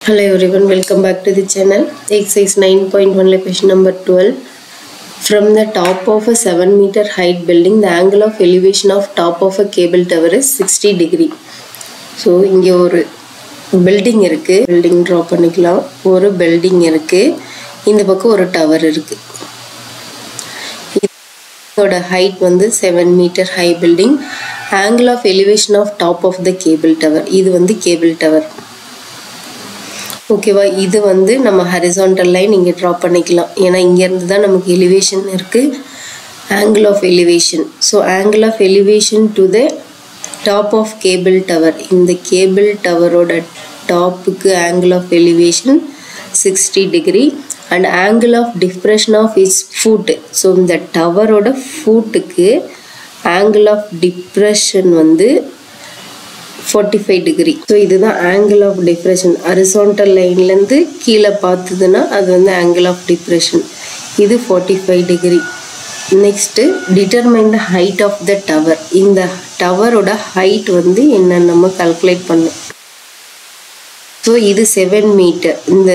Hello everyone, welcome back to the channel. Exercise 9.1 question number 12. From the top of a 7 meter height building, the angle of elevation of top of a cable tower is 60 degree. So, இங்கே ஒரு building இருக்கு. Building draw பண்ணிக்கலாம். ஒரு building இருக்கு. இந்த பக்கம் ஒரு tower இருக்கு. இதோட height வந்து 7 meter high building. Angle of elevation of top of the cable tower. இது வந்து cable tower. ஓகேவா, இது வந்து நம்ம ஹரிசாண்டல் லைன் இங்கே ட்ரா பண்ணிக்கலாம். ஏன்னா இங்கேருந்து தான் நமக்கு எலிவேஷன் இருக்குது. Angle of elevation. So angle of elevation to the top of cable tower. இந்த கேபிள் டவரோட டாப்புக்கு angle of elevation 60 degree and angle of depression of its foot. So இந்த டவரோட ஃபுட்டுக்கு ஆங்கிள் ஆஃப் டிப்ரெஷன் வந்து 45 டிகிரி. ஸோ இதுதான் angle of depression. Horizontal லைன்லேருந்து கீழே பார்த்ததுன்னா அது வந்து ஆங்கிள் ஆஃப் டிப்ரெஷன். இது 45 degree. Next determine the height of the tower. இந்த டவரோட ஹைட் வந்து என்னன்னு நம்ம கால்குலேட் பண்ணோம். ஸோ இது 7 மீட்டர். இந்த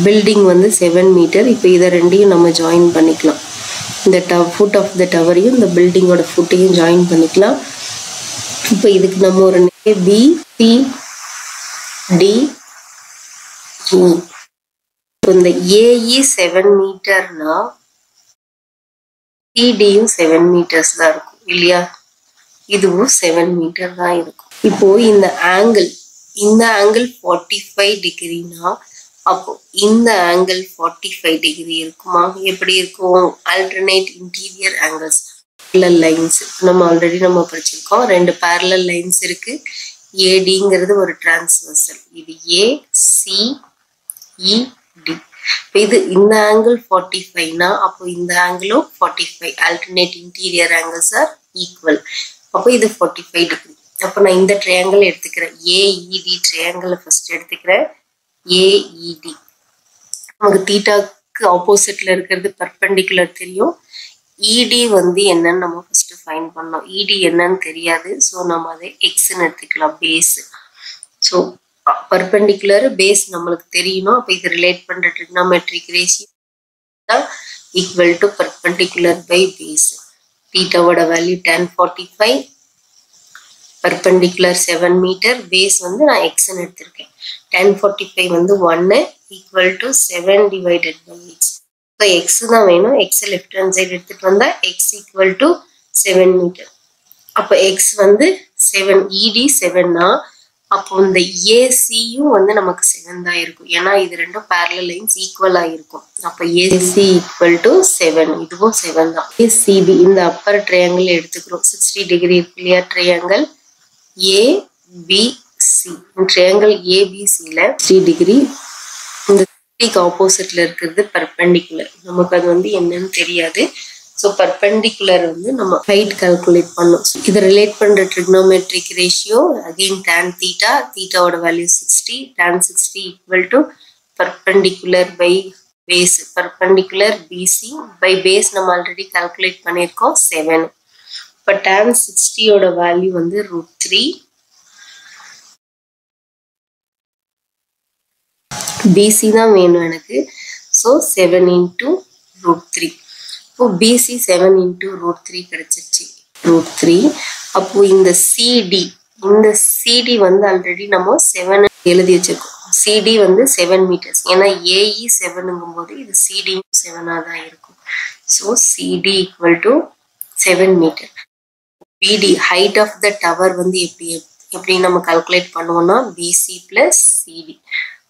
பில்டிங் வந்து 7 மீட்டர். இப்போ இதை ரெண்டையும் நம்ம ஜாயின் பண்ணிக்கலாம். இந்த ஃபுட் ஆஃப் த டவரையும் இந்த பில்டிங்கோட ஃபுட்டையும் ஜாயின் பண்ணிக்கலாம். இப்போ இதுக்கு நம்ம ஒரு பி சி டி இ. இந்த ஏஇ 7 மீட்டர்னா சிடியும் 7 மீட்டர்ஸ் தான் இருக்கும் இல்லையா? இதுவும் 7 மீட்டர் தான் இருக்கும். இப்போ இந்த ஆங்கிள் 45 டிகிரினா அப்போ இந்த ஆங்கிள் 45 டிகிரி இருக்குமா? எப்படி இருக்கும்? Alternate interior angles. லைன்ஸ் நம்ம ஆல்ரெடி படிச்சிருக்கோம். 2 பேரலல் லைன்ஸ் இருக்கு. ஏடிங்கிறது ஒரு டிரான்ஸ்வர்சல். இது ஏ சி இ டி. இது இந்த ஆங்கிள் 45னா அப்போ இந்த ஆங்கிளும் 45. Alternate interior angles R equal. அப்போ இது 45 டிகிரி. அப்போ நான் இந்த ட்ரையாங்கிள் எடுத்துக்கிறேன். ஏஇடி ட்ரையாங்கிள் ஃபர்ஸ்ட் எடுத்துக்கிறேன். ஏஇடி நமக்கு தீட்டாக்கு ஆப்போசிட்ல இருக்கிறது பர்பெண்டிகுலர் தெரியும். இடி வந்து என்னன்னு நம்ம ஃபர்ஸ்ட் ஃபைண்ட் பண்ணோம். இடி என்னன்னு தெரியாது. ஸோ நம்ம அதை எக்ஸ்ன்னு எடுத்துக்கலாம், பேஸ். ஸோ பர்பெண்டிகுலர் பேஸ் நம்மளுக்கு தெரியணும். அப்போ இது ரிலேட் பண்ற ட்ரிக்னாமெட்ரிக் ரேஷியோ தான் equal to perpendicular by base. தீட்டாவோட value tan 45, perpendicular 7 metre, base வந்து நான் எக்ஸ்ன்னு எடுத்திருக்கேன். tan 45 வந்து 1 equal to 7 divided by x. இப்போ எக்ஸ் தான் வேணும். எக்ஸ் லெஃப்ட் ஹேண்ட் சைடு எடுத்துட்டு வந்தா எக்ஸ் ஈக்குவல் டு 7 மீட்டர். அப்போ எக்ஸ் வந்து 7, இடி 7னா அப்போ இந்த ஏசியும் வந்து நமக்கு 7 தான் இருக்கும். ஏன்னா இது ரெண்டும் பேரலல் லைன்ஸ் ஈக்குவலா இருக்கும். அப்போ ஏசி ஈக்குவல் டு 7. இதுவும் 7 தான். ஏசிபி இந்த அப்பர் ட்ரையாங்கிள் எடுத்துக்கிறோம். 60 டிகிரி இருக்கு இல்லையா ட்ரையாங்கிள் ஏபிசி. ட்ரையாங்கிள் ஏபிசியில 60 டிகிரி. இந்த ஆப்போசிட்ல இருக்கிறது பர்பெண்டிகுலர். நமக்கு அது வந்து என்னன்னு தெரியாது. ஸோ பர்பெண்டிகுலர் வந்து நம்ம ஹைட் கால்குலேட் பண்ணோம். இதை ரிலேட் பண்ற ட்ரிக்னோமெட்ரிக் ரேஷியோ அகெயின் tan தீட்டா. தீட்டாவோட value 60. tan 60 equal to perpendicular by base. Perpendicular BC by base நம்ம ஆல்ரெடி கால்குலேட் பண்ணியிருக்கோம் 7. இப்போ tan 60யோட வேல்யூ வந்து √3. பிசி தான் வேணும் எனக்கு. So 7 into √3. இப்போ பிசி 7 இன்டூ √3 கிடைச்சிருச்சு. √3. அப்போ இந்த சிடி வந்து ஆல்ரெடி நம்ம 7 எழுதி வச்சிருக்கோம். சிடி வந்து 7 மீட்டர்ஸ். ஏன்னா ஏஇ 7ங்கும் போது இது சிடியும் 7ஆ தான் இருக்கும். So CD equal to 7 metre. BD height of the tower வந்து எப்படி நம்ம கால்குலேட் பண்ணுவோம்னா பிசி பிளஸ் சிடி.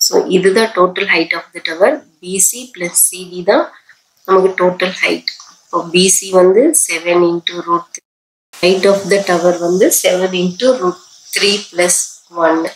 ஸோ இதுதான் total height of the tower. BC plus CD தான் நமக்கு டோட்டல் ஹைட். இப்போ பிசி வந்து 7 into √3. Height of the tower வந்து 7 இன்டூ √3 பிளஸ் 1.